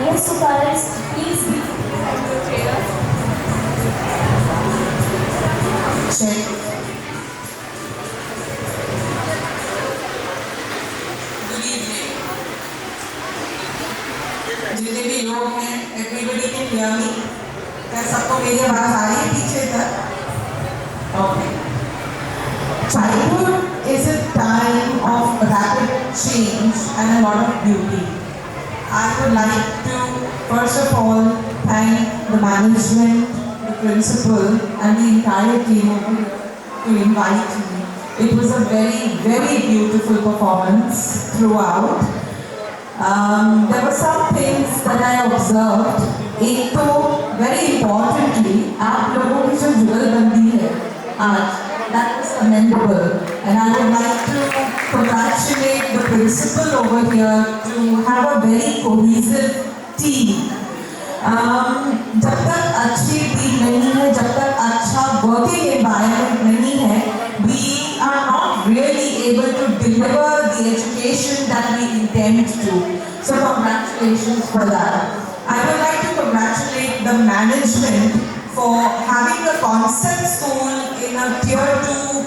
Yes, so parents, please be Check. Good evening. जितने भी लोग हैं, everybody can hear me. क्या सबको मेरी आवाज आ रही है पीछे तक? Okay. Childhood is a time of rapid change and a lot of beauty. I would like to first of all thank the management, the principal, and the entire team over here to invite me. It was a very, very beautiful performance throughout. There were some things that I observed. एक तो very importantly, आप लोगों की जो जुगलबंदी है आज, that was commendable, and I would like to congratulate the principal over here to have a very cohesive team. जब तक अच्छी टीम नहीं है, जब तक अच्छा working environment नहीं है, we are not really able to deliver the education that we intend to. So congratulations for that. I would like to congratulate the management for having a concept school in a tier 2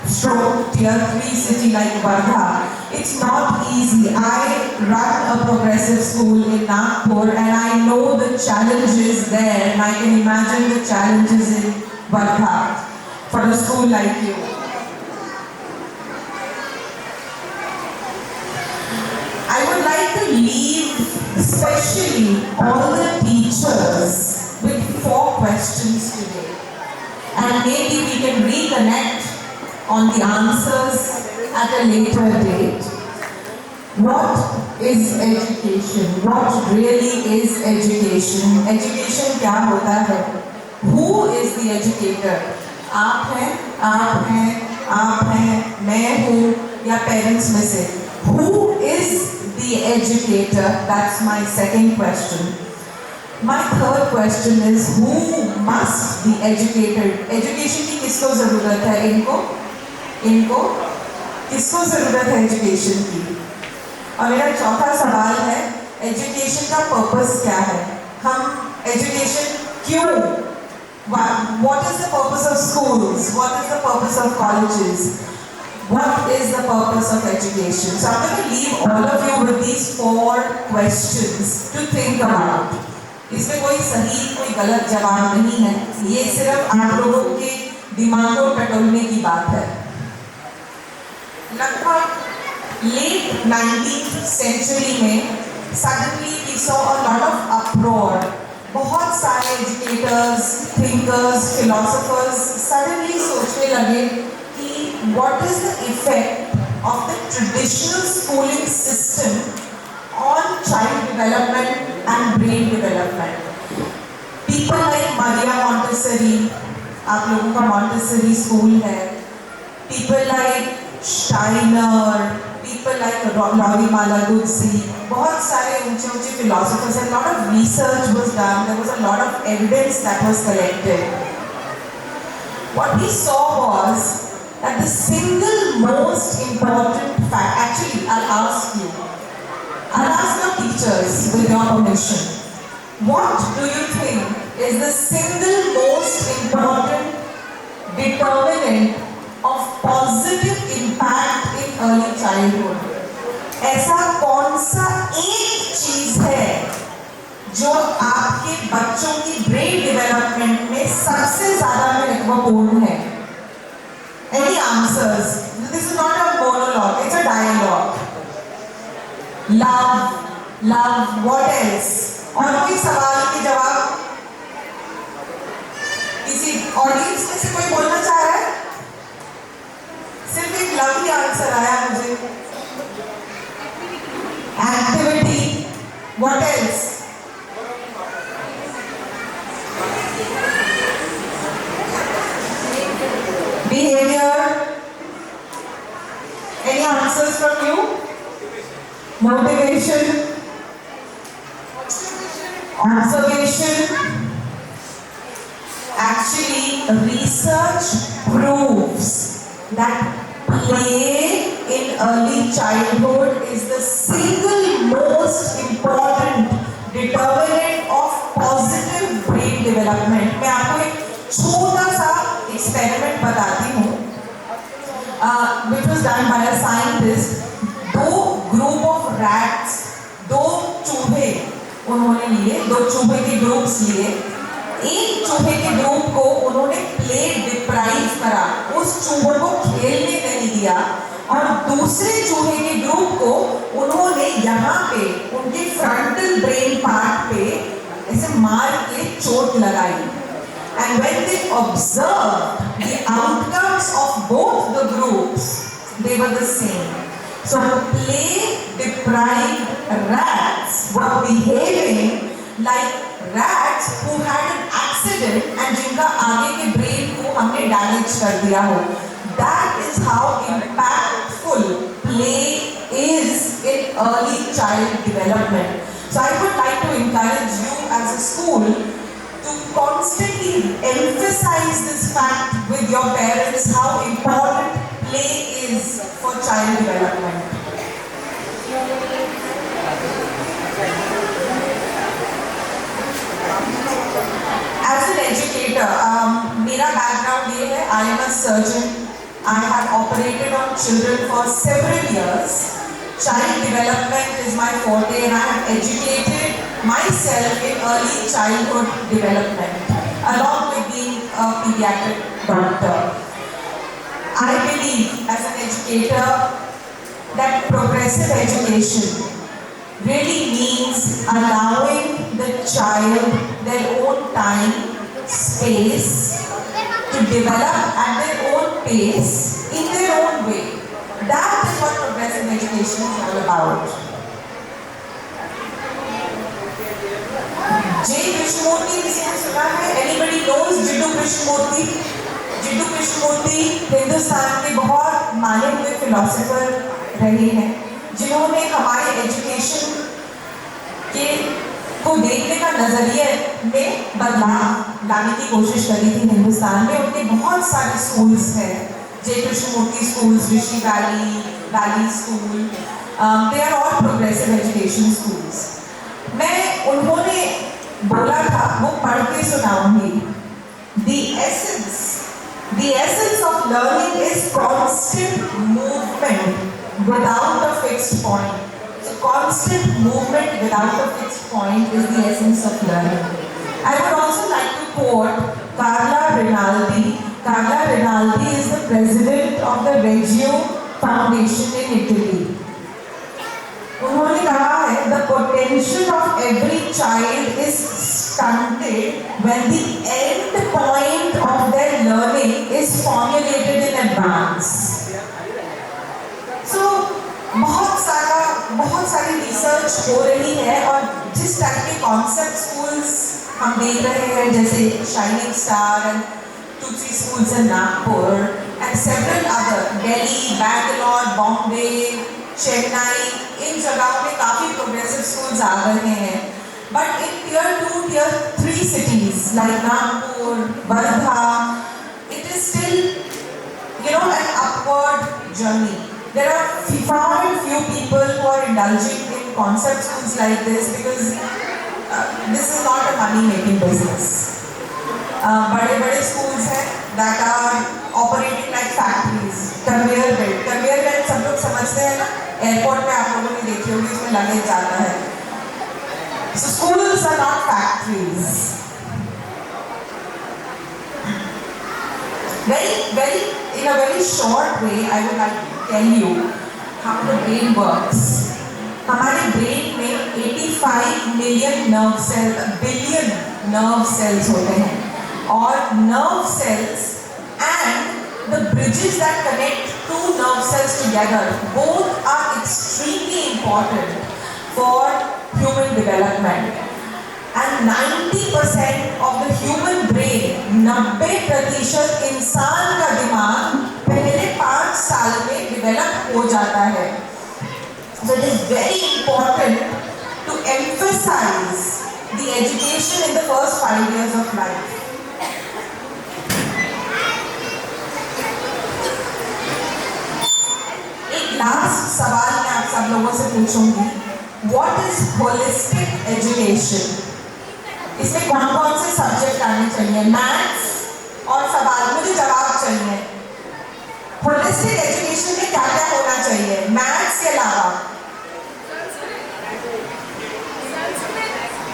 stroke tier 3 city like Wardha. It's not easy. I run a progressive school in Nagpur and I know the challenges there, and I can imagine the challenges in Wardha for a school like you. I would like to leave especially all the teachers with 4 questions today, and maybe we can reconnect on the answers at a later date. What is education? What really is education? Education क्या होता है? Who is the educator? आप हैं, आप हैं, आप हैं, मैं हूँ, या parents में से? Who is the educator? That's my second question. My third question is who must be educated? Education की किसको ज़रूरत है? इनको किसको ज़रूरत है एजुकेशन की? और मेरा चौथा सवाल है, एजुकेशन का पर्पस क्या है? हम एजुकेशन क्यों? What is the purpose of schools? What is the purpose of colleges? What is the purpose of education? So I'm going to leave all of you with these 4 questions to think about. इसमें कोई सही कोई गलत जवाब नहीं है, ये सिर्फ आप लोगों के दिमागों टटोलने की बात है। लगभग late 19th century में suddenly we saw a lot of uproar. बहुत सारे educators, thinkers, philosophers suddenly सोचने लगे कि what is the effect of the traditional schooling system on child development and brain development. People like Maria Montessori, आप लोगों का Montessori school है. People like Steiner, people like Lorimala Gudsi, बहुत सारे ऊंचे philosophers, and a lot of research was done. There was a lot of evidence that was collected. What we saw was that the single most important fact, actually I'll ask the teachers with your permission, what do you think is the single most important determinant of positive impact in early childhood? ऐसा कौन सा एक चीज है जो आपके बच्चों की ब्रेन डेवलपमेंट में सबसे ज्यादा महत्वपूर्ण है? Any answers? This is not a monologue, it's a dialogue. Love, what else? और कोई सवाल के जवाब किसी ऑडियंस में से कोई बोलना चाह रहा है? सिर्फ एक लव ही आंसर आया मुझे। Activity, what else? Behavior. Any answers from you? Motivation. Observation. Actually, research proves that play in early childhood is the single most important determinant of positive brain development. मैं आपको एक छोटा सा experiment बताती हूँ, which was done by a scientist. दो group of rats, दो चूहे उन्होंने लिए, दो चूहे के ग्रुप्स लिए. एक चूहे के ग्रुप को उन्होंने प्ले डिप्राइव करा, उस चूहे को खेलने नहीं दिया, और दूसरे चूहे के ग्रुप को उन्होंने यहाँ पे उनके फ्रंटल ब्रेन पार्ट पे ऐसे मार के चोट लगाई. And when they observed the outcomes of both the groups, they were the same. So play deprived rats were behaving like rats who had an accident and जिनका आगे के ब्रेन को हमने डैमेज कर दिया हो. That is how impactful play is in early child development. So I would like to encourage you as a school to constantly emphasize this fact with your parents, how important play is for child development. As an educator, मेरा background ये है, I am a surgeon. I have operated on children for several years. Child development is my forte, and I have educated myself in early childhood development, along with being a pediatric doctor. I believe as an educator that progressive education really means allowing the child their own time, space, to develop at their own pace, in their own way. That is what progressive education is all about. J. Krishnamurti, किसी ने सुना है? Anybody knows Jiddu Krishnamurthy? Jiddu Krishnamurthy Hindustan के बहुत माने हुए philosopher रहे हैं, जिन्होंने हमारे एजुकेशन के को देखने का नजरिए में बदलाव लाने की कोशिश करी थी हिंदुस्तान में. उनके बहुत सारे स्कूल्स हैं, J Krishnamurti schools, Rishi valley school, they are all progressive education schools. मैं उन्होंने बोला था, वो पढ़ के सुनाऊंगी. The essence of learning is constant movement without a fixed point. So constant movement without a fixed point is the essence of learning. I would also like to quote Carla Rinaldi. Carla Rinaldi is the president of the Reggio Foundation in Italy. उन्होंने कहा है, the potential of every child is stunted when the end point of their learning is formulated in advance. So बहुत सारी research हो रही है, और जिस टाइप के कॉन्सेप्ट स्कूल्स हम देख रहे हैं, जैसे shining star and 2-3 schools in Nagpur and several other, Delhi, Bangalore, Bombay, Chennai, इन जगहों में काफ़ी प्रोग्रेसिव स्कूल्स आ रहे हैं. But in Tier 2, Tier 3 cities like Nagpur, Wardha, it is still an upward journey. There are far and few people who are indulging in concept schools like this because this is not a money-making business. बड़े schools हैं that are operating like factories. conveyor belt सब लोग समझते हैं ना, airport में आप लोगों ने देखी होगी, उसमें लगेज जाता है. So schools are not factories. In a very short way, I would like to tell you how the brain works. हमारे ब्रेन में 85 मिलियन बिलियन नर्व सेल्स होते हैं, और nerve cells and the bridges that connect two nerve cells together both are extremely important for human development. And 90% of the human brain, 90% इंसान का दिमाग पहले 5 साल में डेवलप हो जाता है. So it is very important to emphasize the education in the first 5 years of life. एक लास्ट सवाल मैं आप सब लोगों से पूछूंगी. what is holistic education? इसमें कौन कौन से सब्जेक्ट आने चाहिए? मैथ्स और सवाल, मुझे जवाब चाहिए। होलिस्टिक एजुकेशन में क्या क्या होना चाहिए मैथ्स के अलावा?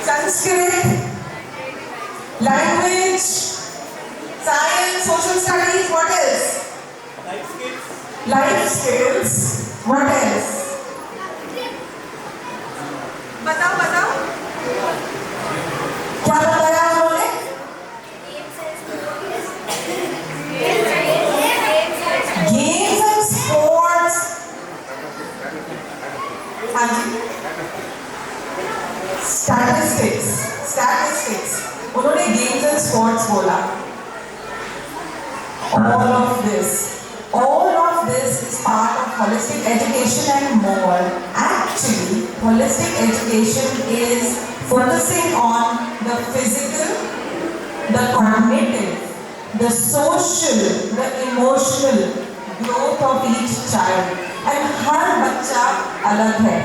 Sanskrit, language, science, social studies, what else? Life skills, what else? बताओ बताओ, क्या बताया उन्होंने? Games and sports. हाँ जी, स्टैटिस्टिक्स उन्होंने गेम्स एंड स्पोर्ट्स बोला। all of this is part of holistic education and more. Actually, holistic education is focusing on the physical, the cognitive, the social, the emotional growth of each child. And हर बच्चा अलग है.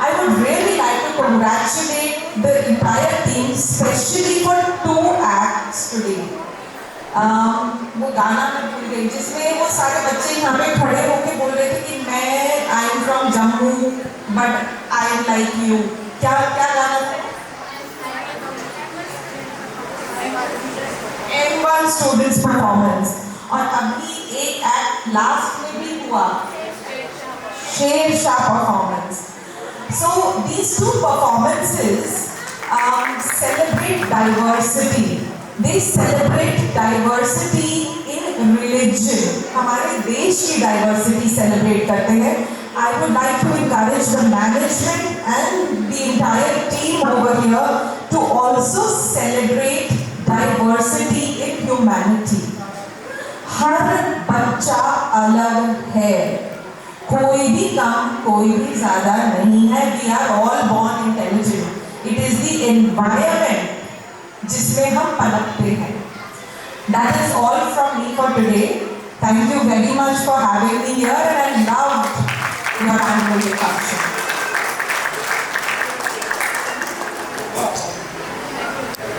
I would really like to congratulate the entire team, especially for 2 acts today. वो गाना मैं भूल गई जिसमें वो सारे बच्चे यहाँ पे खड़े होके बोल रहे थे कि मैं I am from Jammu but I am like you. क्या क्या गाना था? M1 students performance. और अभी एक एक्ट लास्ट में भी हुआ, Sher Shah performance. So these 2 performances celebrate diversity. They celebrate diversity in religion. हमारे देश की diversity celebrate करते हैं. I would like to encourage the management and the entire team over here to also celebrate diversity in humanity. हर बच्चा अलग है, कोई भी कम कोई भी ज़्यादा नहीं है. We are all born intelligent. It is the environment जिसमें हम पनपते हैं. That is all from me for today. Thank you very much for having me here and I loved your annual function.